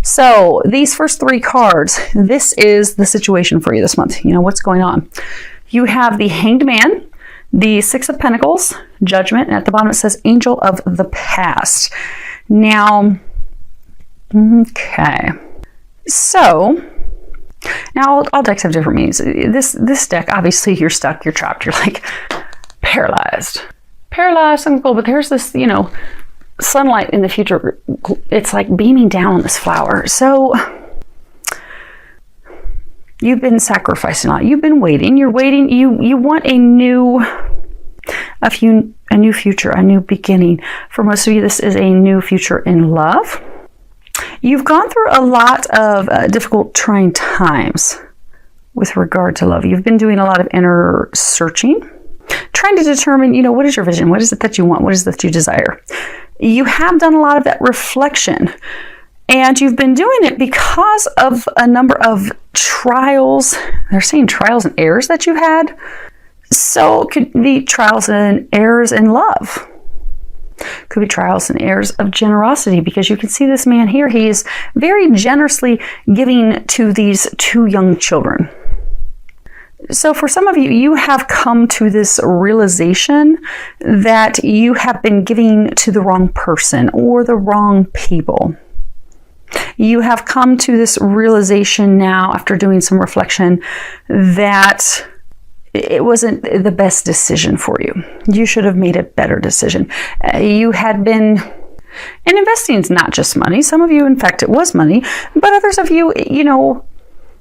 So these first 3 cards, this is the situation for you this month. What's going on. You have the Hanged Man, the 6 of Pentacles, Judgment, and at the bottom it says Angel of the Past. Now, okay. So, now all decks have different meanings. This deck, obviously you're stuck, you're trapped, you're like paralyzed. Paralyzed, but there's this, sunlight in the future. It's like beaming down on this flower. So you've been sacrificing a lot. You've been waiting. You're waiting. You want a new future, a new beginning. For most of you, this is a new future in love. You've gone through a lot of difficult, trying times with regard to love. You've been doing a lot of inner searching, trying to determine, what is your vision? What is it that you want? What is it that you desire? You have done a lot of that reflection, and you've been doing it because of a number of trials. They're saying trials and errors that you've had. So it could be trials and errors in love. Could be trials and errors of generosity, because you can see this man here. He is very generously giving to these 2 young children. So for some of you, you have come to this realization that you have been giving to the wrong person or the wrong people. You have come to this realization now, after doing some reflection, that it wasn't the best decision for you. You should have made a better decision. You had been, and investing is not just money. Some of you, in fact, it was money, but others of you,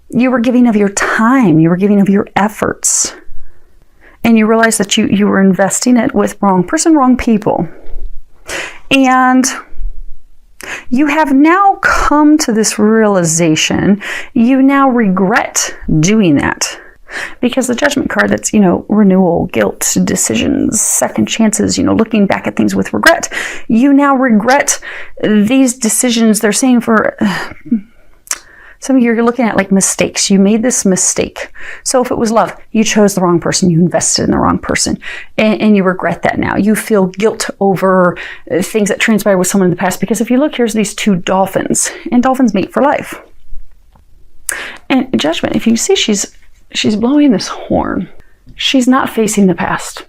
you were giving of your time, you were giving of your efforts, and you realized that you were investing it with wrong person, wrong people. And you have now come to this realization. You now regret doing that, because the Judgment card, that's, renewal, guilt, decisions, second chances, looking back at things with regret. You now regret these decisions. They're saying for some of you, you're looking at like mistakes. You made this mistake. So if it was love, you chose the wrong person. You invested in the wrong person. And you regret that now. You feel guilt over things that transpired with someone in the past. Because if you look, here's these 2 dolphins. And dolphins mate for life. And Judgment, if you see, she's blowing this horn. She's not facing the past.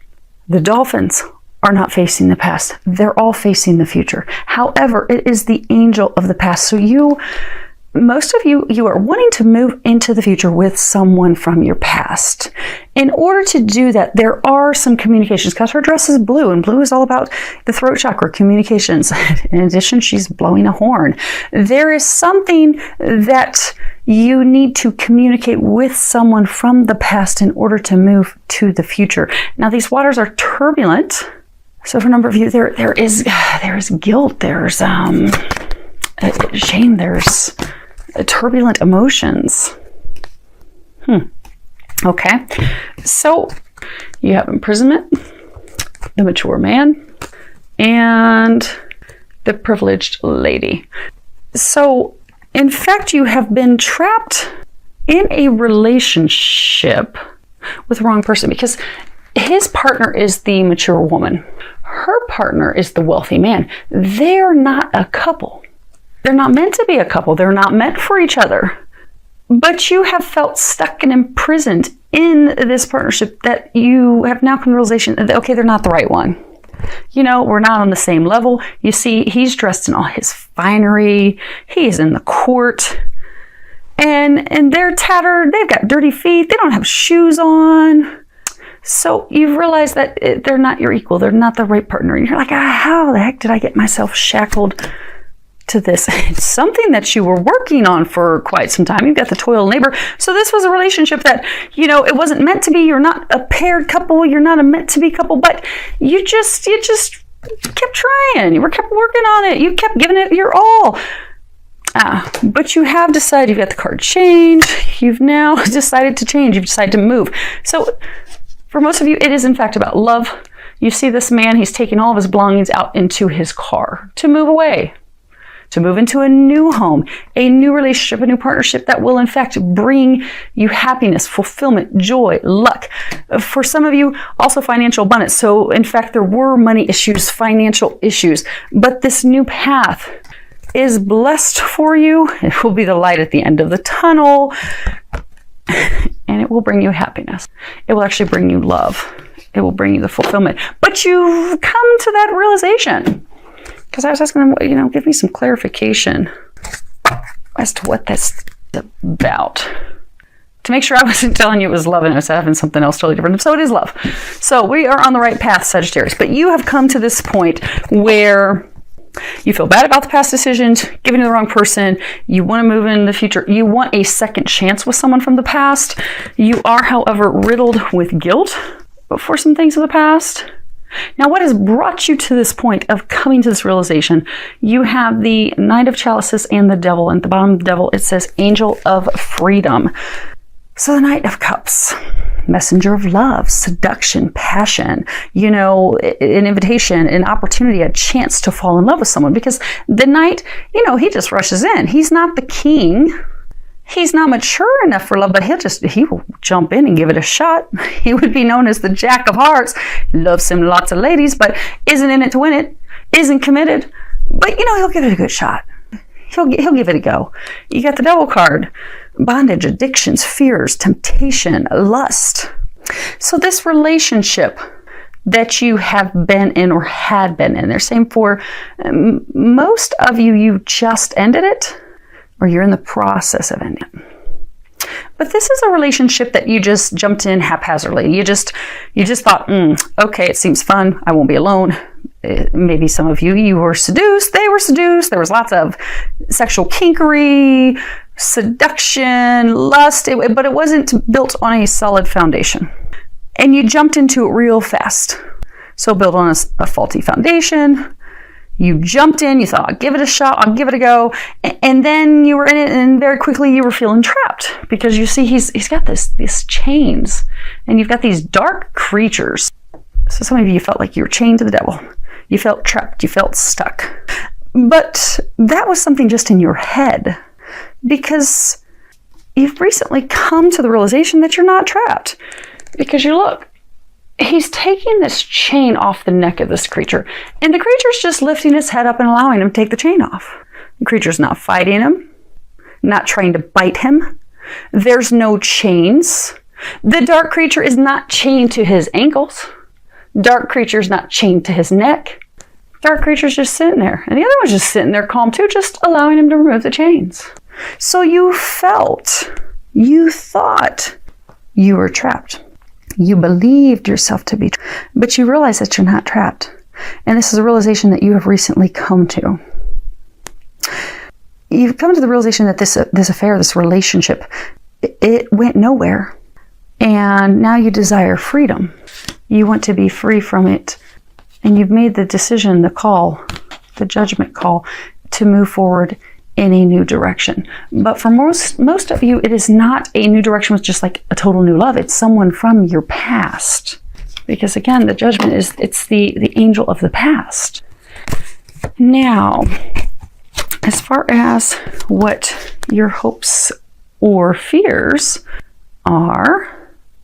The dolphins are not facing the past. They're all facing the future. However, it is the angel of the past. So most of you are wanting to move into the future with someone from your past. In order to do that, there are some communications, because her dress is blue, and blue is all about the throat chakra, communications. In addition, she's blowing a horn. There is something that you need to communicate with someone from the past in order to move to the future. Now, these waters are turbulent. So for a number of you, there is guilt, there's shame, there's turbulent emotions. Okay. So you have imprisonment, the mature man, and the privileged lady. So in fact, you have been trapped in a relationship with the wrong person, because his partner is the mature woman. Her partner is the wealthy man. They're not a couple. They're not meant to be a couple. They're not meant for each other. But you have felt stuck and imprisoned in this partnership that you have now come to the realization that, okay, they're not the right one. We're not on the same level. You see, he's dressed in all his finery. He's in the court. And they're tattered. They've got dirty feet. They don't have shoes on. So you've realized that they're not your equal. They're not the right partner. And you're like, how the heck did I get myself shackled to this? It's something that you were working on for quite some time. You've got the toil and labor. So this was a relationship that, it wasn't meant to be. You're not a paired couple. You're not a meant to be couple, but you just kept trying. You kept working on it. You kept giving it your all. But you have decided, you've got the card change. You've now decided to change. You've decided to move. So for most of you, it is in fact about love. You see this man, he's taking all of his belongings out into his car to move away, to move into a new home, a new relationship, a new partnership that will in fact bring you happiness, fulfillment, joy, luck. For some of you, also financial abundance. So in fact, there were money issues, financial issues, but this new path is blessed for you. It will be the light at the end of the tunnel, and it will bring you happiness. It will actually bring you love. It will bring you the fulfillment. But you've come to that realization, because I was asking them, give me some clarification as to what that's about, to make sure I wasn't telling you it was love and it was having something else totally different. So it is love. So we are on the right path, Sagittarius. But you have come to this point where you feel bad about the past decisions, giving to the wrong person. You want to move in the future. You want a second chance with someone from the past. You are, however, riddled with guilt for some things of the past. Now, what has brought you to this point of coming to this realization? You have the Knight of Chalices and the Devil. And at the bottom of the Devil, it says Angel of Freedom. So the Knight of Cups, messenger of love, seduction, passion, an invitation, an opportunity, a chance to fall in love with someone. Because the Knight, he just rushes in. He's not the king. He's not mature enough for love, but he will jump in and give it a shot. He would be known as the Jack of Hearts. Loves him lots of ladies, but isn't in it to win it, isn't committed. But, he'll give it a good shot. He'll give it a go. You got the Devil card. Bondage, addictions, fears, temptation, lust. So this relationship that you have been in or had been in, they're saying for most of you, you just ended it, or you're in the process of ending it. But this is a relationship that you just jumped in haphazardly. You just thought, okay, it seems fun. I won't be alone. Maybe some of you were seduced. They were seduced. There was lots of sexual kinkery, seduction, lust, but it wasn't built on a solid foundation. And you jumped into it real fast. So built on a faulty foundation. You jumped in, you thought, I'll give it a shot, I'll give it a go. And then you were in it, and very quickly you were feeling trapped. Because you see, he's got these chains, and you've got these dark creatures. So some of you felt like you were chained to the devil. You felt trapped, you felt stuck. But that was something just in your head. Because you've recently come to the realization that you're not trapped. Because you look, he's taking this chain off the neck of this creature. And the creature's just lifting its head up and allowing him to take the chain off. The creature's not fighting him, not trying to bite him. There's no chains. The dark creature is not chained to his ankles. Dark creature's not chained to his neck. Dark creature's just sitting there. And the other one's just sitting there calm too, just allowing him to remove the chains. So you thought you were trapped. You believed yourself to be trapped, but you realize that you're not trapped. And this is a realization that you have recently come to. You've come to the realization that this affair, this relationship, it went nowhere. And now you desire freedom. You want to be free from it. And you've made the decision, the call, the judgment call to move forward in a new direction. But for most of you, it is not a new direction with just like a total new love. It's someone from your past. Because again, the judgment it's the angel of the past. Now, as far as what your hopes or fears are,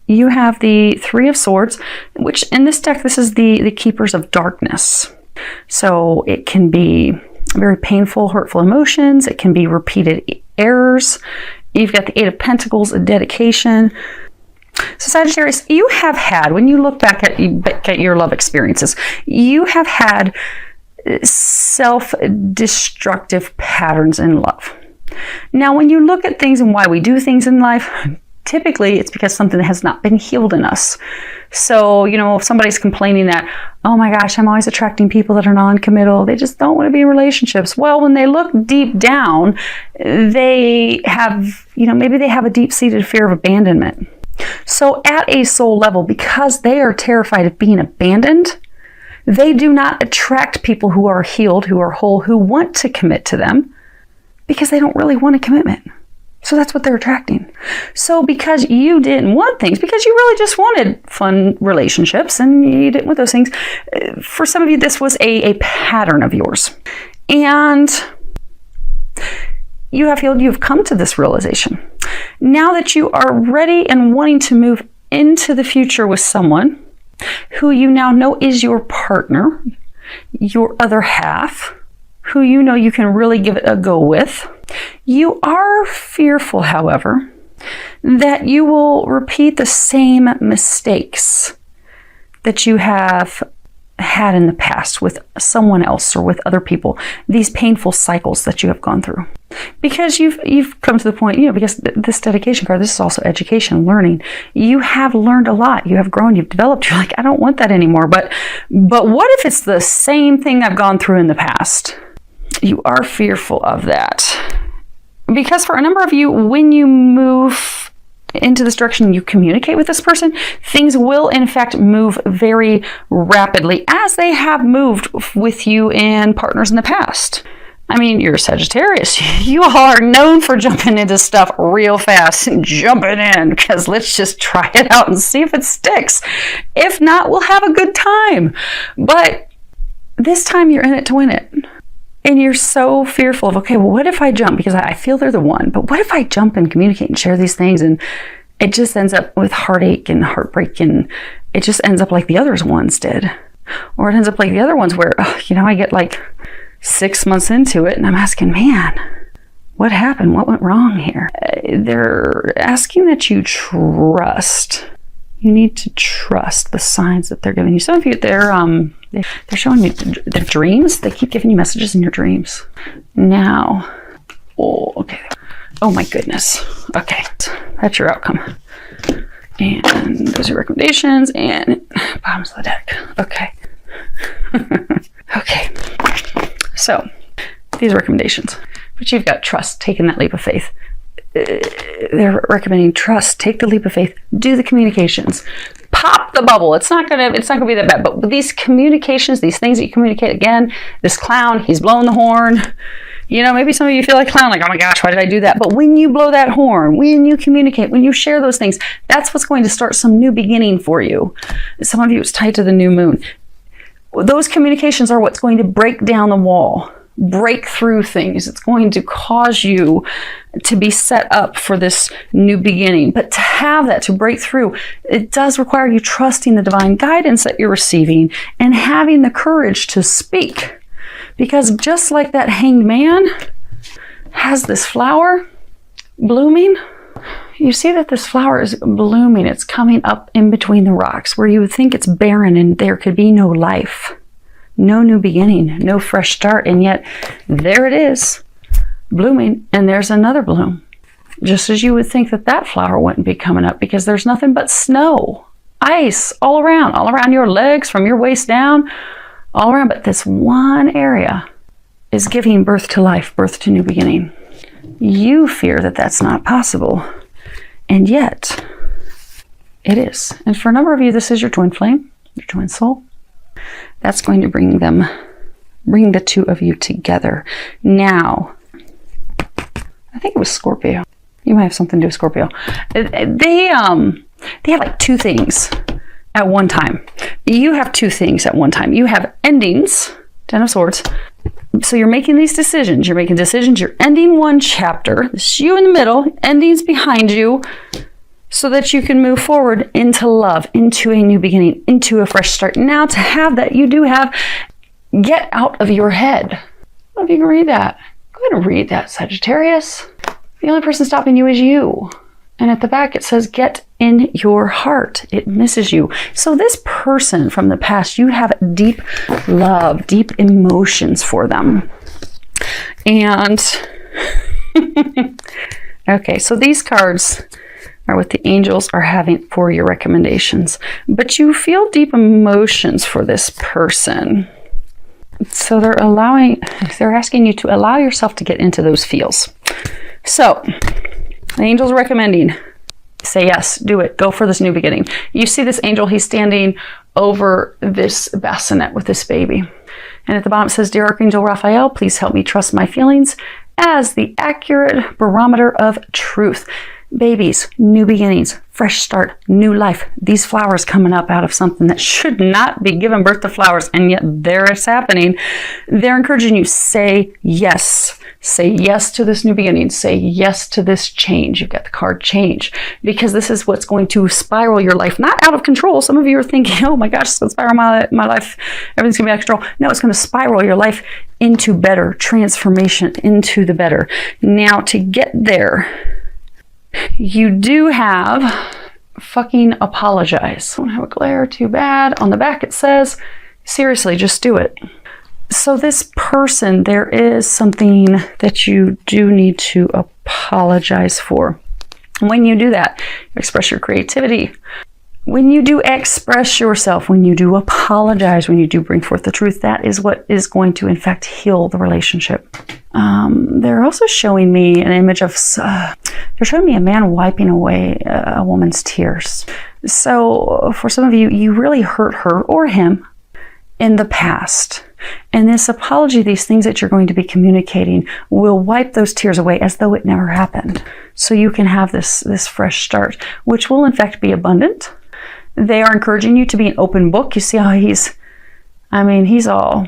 you have the Three of Swords, which in this deck, this is the Keepers of Darkness. So it can be very painful, hurtful emotions. It can be repeated errors. You've got the Eight of Pentacles, a dedication. So Sagittarius, you have had, when you look back at your love experiences, you have had self-destructive patterns in love. Now, when you look at things and why we do things in life, typically it's because something has not been healed in us. So, if somebody's complaining that, oh my gosh, I'm always attracting people that are non-committal, they just don't want to be in relationships. Well, when they look deep down, they have, maybe they have a deep-seated fear of abandonment. So at a soul level, because they are terrified of being abandoned, they do not attract people who are healed, who are whole, who want to commit to them, because they don't really want a commitment. So that's what they're attracting. So because you didn't want things, because you really just wanted fun relationships and you didn't want those things, for some of you, this was a pattern of yours. And you have healed, you've come to this realization. Now that you are ready and wanting to move into the future with someone who you now know is your partner, your other half, who you know you can really give it a go with. You are fearful, however, that you will repeat the same mistakes that you have had in the past with someone else or with other people, these painful cycles that you have gone through. Because you've come to the point, because this dedication card, this is also education, learning. You have learned a lot. You have grown, you've developed. You're like, I don't want that anymore. But what if it's the same thing I've gone through in the past? You are fearful of that. Because for a number of you, when you move into this direction, you communicate with this person, things will in fact move very rapidly, as they have moved with you and partners in the past. I mean, you're a Sagittarius. You all are known for jumping into stuff real fast and jumping in, because let's just try it out and see if it sticks. If not, we'll have a good time. But this time you're in it to win it. And you're so fearful of, okay, well, what if I jump? Because I feel they're the one. But what if I jump and communicate and share these things? And it just ends up with heartache and heartbreak. And it just ends up like the other ones did. Or it ends up like the other ones where, I get like 6 months into it and I'm asking, man, what happened? What went wrong here? They're asking that you trust. You need to trust the signs that they're giving you. Some of you, they're showing you their dreams. They keep giving you messages in your dreams. Now, okay. Oh my goodness. Okay, that's your outcome. And those are recommendations and bottoms of the deck. Okay. Okay. So, these are recommendations. But you've got trust, taking that leap of faith. They're recommending trust, take the leap of faith, do the communications, pop the bubble. It's not gonna be that bad. But these communications, these things that you communicate, again, this clown, he's blowing the horn. Maybe some of you feel like a clown, like, oh my gosh, why did I do that? But when you blow that horn, when you communicate, when you share those things, that's what's going to start some new beginning for you. Some of you, it's tied to the new moon. Those communications are what's going to break down the wall, break through things. It's going to cause you to be set up for this new beginning. But to have that, to break through, it does require you trusting the divine guidance that you're receiving and having the courage to speak. Because just like that hanged man has this flower blooming, you see that this flower is blooming. It's coming up in between the rocks where you would think it's barren and there could be no life, no new beginning, no fresh start. And yet there it is, blooming, and there's another bloom. Just as you would think that flower wouldn't be coming up, because there's nothing but snow, ice all around your legs, from your waist down, all around. But this one area is giving birth to life, birth to new beginning. You fear that that's not possible. And yet, it is. And for a number of you, this is your twin flame, your twin soul. That's going to bring the two of you together. Now, I think it was Scorpio. You might have something to do with Scorpio. They have like two things at one time. You have two things at one time. You have endings, Ten of Swords. So you're making these decisions. You're making decisions. You're ending one chapter. It's you in the middle, endings behind you, so that you can move forward into love, into a new beginning, into a fresh start. Now to have that, you do have get out of your head. I don't know if you can read that. Go ahead and read that, Sagittarius. The only person stopping you is you. And at the back it says, get in your heart. It misses you. So this person from the past, you have deep love, deep emotions for them. And, okay, so these cards are what the angels are having for your recommendations. But you feel deep emotions for this person. So they're asking you to allow yourself to get into those feels. So, the angel's recommending, say yes, do it, go for this new beginning. You see this angel, he's standing over this bassinet with this baby. And at the bottom it says, Dear Archangel Raphael, please help me trust my feelings as the accurate barometer of truth. Babies, new beginnings, fresh start, new life. These flowers coming up out of something that should not be giving birth to flowers, and yet there it's happening. They're encouraging you, say yes. Say yes to this new beginning. Say yes to this change. You've got the card change, because this is what's going to spiral your life, not out of control. Some of you are thinking, oh my gosh, it's going to spiral my life. Everything's going to be out of control. No, it's going to spiral your life into better, transformation into the better. Now, to get there, you do have fucking apologize. Don't have a glare, too bad. On the back it says, seriously, just do it. So this person, there is something that you do need to apologize for. When you do that, you express your creativity. When you do express yourself, when you do apologize, when you do bring forth the truth, that is what is going to, in fact, heal the relationship. They're also showing me an image of, they're showing me a man wiping away a woman's tears. So for some of you, you really hurt her or him in the past. And this apology, these things that you're going to be communicating, will wipe those tears away as though it never happened. So you can have this fresh start, which will in fact be abundant. They are encouraging you to be an open book. You see how he's all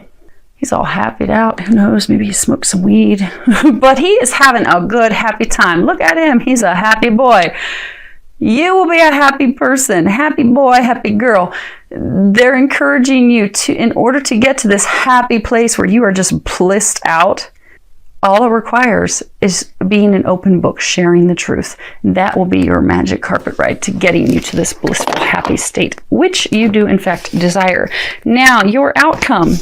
happied out. Who knows, maybe he smoked some weed. But he is having a good, happy time. Look at him. He's a happy boy. You will be a happy person, happy boy, happy girl. They're encouraging you to, in order to get to this happy place where you are just blissed out, all it requires is being an open book, sharing the truth. That will be your magic carpet ride to getting you to this blissful, happy state, which you do, in fact, desire. Now, your outcome.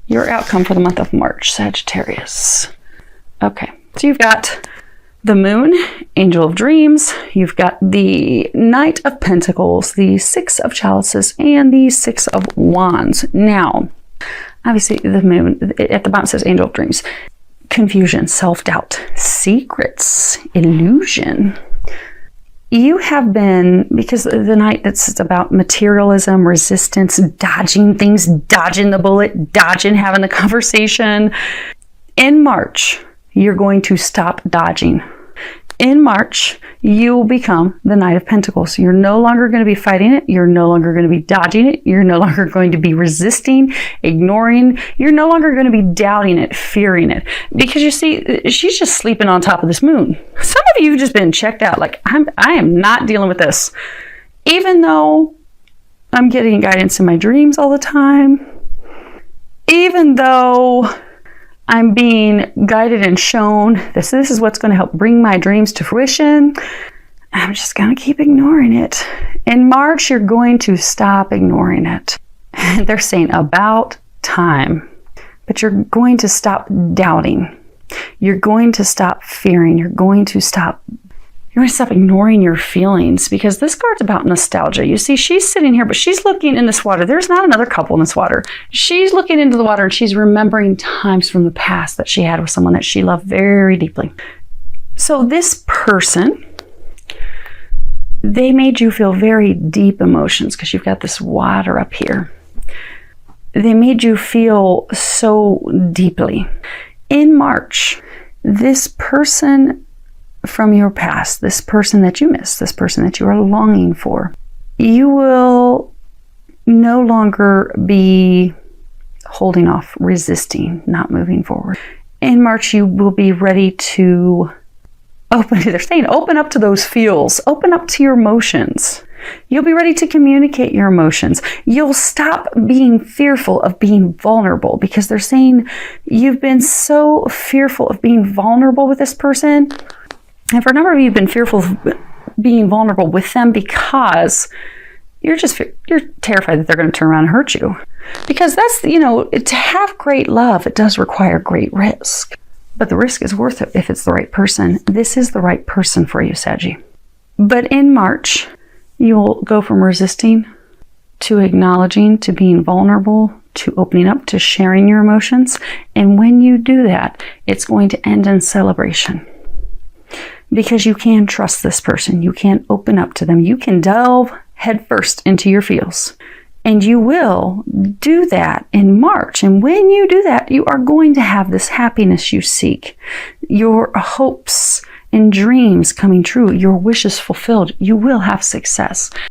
Your outcome for the month of March, Sagittarius. Okay. So you've got the Moon, Angel of Dreams. You've got the Knight of Pentacles, the Six of Chalices, and the Six of Wands. Now, obviously the Moon, at the bottom says Angel of Dreams. Confusion, self-doubt, secrets, illusion. You have been, because the Knight, that's about materialism, resistance, dodging things, dodging the bullet, dodging having the conversation. In March, you're going to stop dodging. In March, you will become the Knight of Pentacles. You're no longer going to be fighting it. You're no longer going to be dodging it. You're no longer going to be resisting, ignoring. You're no longer going to be doubting it, fearing it. Because you see, she's just sleeping on top of this moon. Some of you have just been checked out. Like, I am not dealing with this. Even though I'm getting guidance in my dreams all the time. Even though I'm being guided and shown this is what's going to help bring my dreams to fruition, I'm just going to keep ignoring it. In March, you're going to stop ignoring it. They're saying about time. But you're going to stop doubting. You're going to stop fearing. You're going to stop ignoring your feelings, because this card's about nostalgia. You see, she's sitting here, but she's looking in this water. There's not another couple in this water. She's looking into the water and she's remembering times from the past that she had with someone that she loved very deeply. So this person, they made you feel very deep emotions, because you've got this water up here. They made you feel so deeply. In March, this person from your past, this person that you miss, this person that you are longing for, you will no longer be holding off, resisting, not moving forward. In March, you will be ready to open up to those feels, open up to your emotions. You'll be ready to communicate your emotions. You'll stop being fearful of being vulnerable, because they're saying you've been so fearful of being vulnerable with this person. And for a number of you, you've been fearful of being vulnerable with them because you're terrified that they're going to turn around and hurt you. Because that's, to have great love, it does require great risk. But the risk is worth it if it's the right person. This is the right person for you, Saggy. But in March, you'll go from resisting to acknowledging, to being vulnerable, to opening up, to sharing your emotions. And when you do that, it's going to end in celebration. Because you can trust this person. You can open up to them. You can delve headfirst into your feels. And you will do that in March. And when you do that, you are going to have this happiness you seek. Your hopes and dreams coming true. Your wishes fulfilled. You will have success.